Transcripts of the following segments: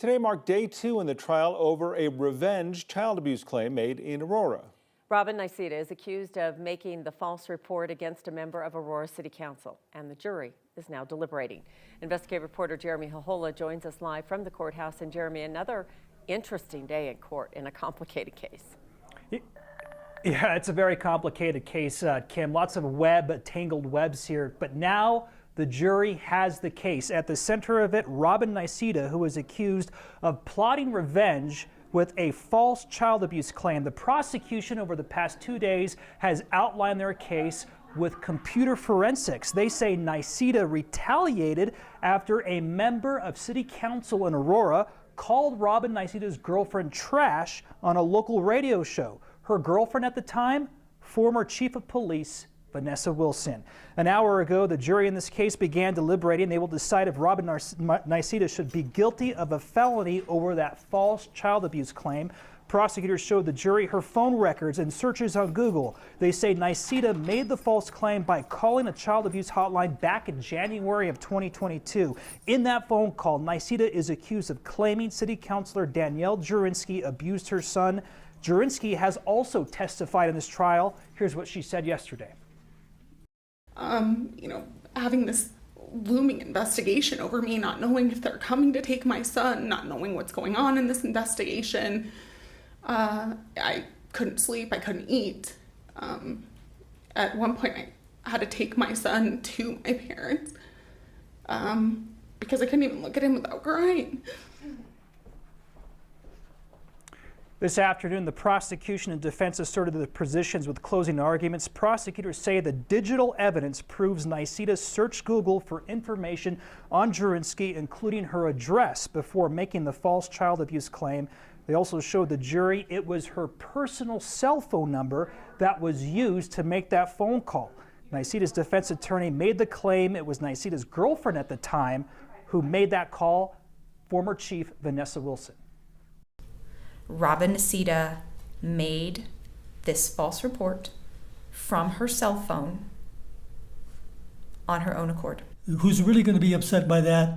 Today marked day 2 in the trial over a revenge child abuse claim made in Aurora. Robin Niceta is accused of making the false report against a member of Aurora City Council, and the jury is now deliberating. Investigative reporter Jeremy Hohola joins us live from the courthouse. And Jeremy, another interesting day in court in a complicated case. Yeah, it's a very complicated case, Kim. Lots of tangled webs here, but now the jury has the case. At the center of it, Robin Niceta, who is accused of plotting revenge with a false child abuse claim. The prosecution over the past 2 days has outlined their case with computer forensics. They say Niceta retaliated after a member of City Council in Aurora called Robin Niceta's girlfriend trash on a local radio show. Her girlfriend at the time, former Chief of Police Vanessa Wilson. An hour ago, the jury in this case began deliberating. They will decide if Robin Niceta should be guilty of a felony over that false child abuse claim. Prosecutors showed the jury her phone records and searches on Google. They say Niceta made the false claim by calling a child abuse hotline back in January of 2022. In that phone call, Niceta is accused of claiming City Councilor Danielle Jurinsky abused her son. Jurinsky has also testified in this trial. Here's what she said yesterday. Having this looming investigation over me, not knowing if they're coming to take my son, not knowing what's going on in this investigation. I couldn't sleep, I couldn't eat. At one point I had to take my son to my parents because I couldn't even look at him without crying. This afternoon, the prosecution and defense asserted their positions with closing arguments. Prosecutors say the digital evidence proves Niceta searched Google for information on Jurinsky, including her address, before making the false child abuse claim. They also showed the jury it was her personal cell phone number that was used to make that phone call. Niceta's defense attorney made the claim it was Niceta's girlfriend at the time who made that call, former Chief Vanessa Wilson. Robin Niceta made this false report from her cell phone on her own accord. Who's really going to be upset by that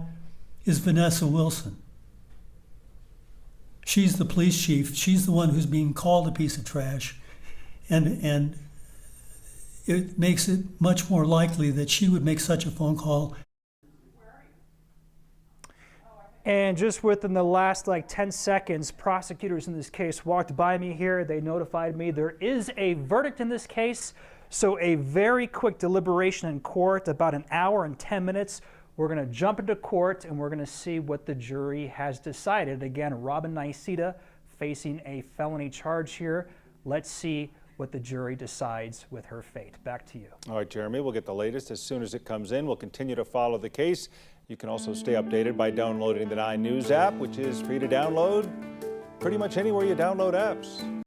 is Vanessa Wilson. She's the police chief. She's the one who's being called a piece of trash. And it makes it much more likely that she would make such a phone call. And just within the last 10 seconds, prosecutors in this case walked by me here. They notified me there is a verdict in this case. So a very quick deliberation in court, about an hour and 10 minutes. We're going to jump into court and we're going to see what the jury has decided. Again, Robin Niceta facing a felony charge here. Let's see what the jury decides with her fate. Back to you. All right, Jeremy, we'll get the latest as soon as it comes in. We'll continue to follow the case. You can also stay updated by downloading the 9 News app, which is free to download pretty much anywhere you download apps.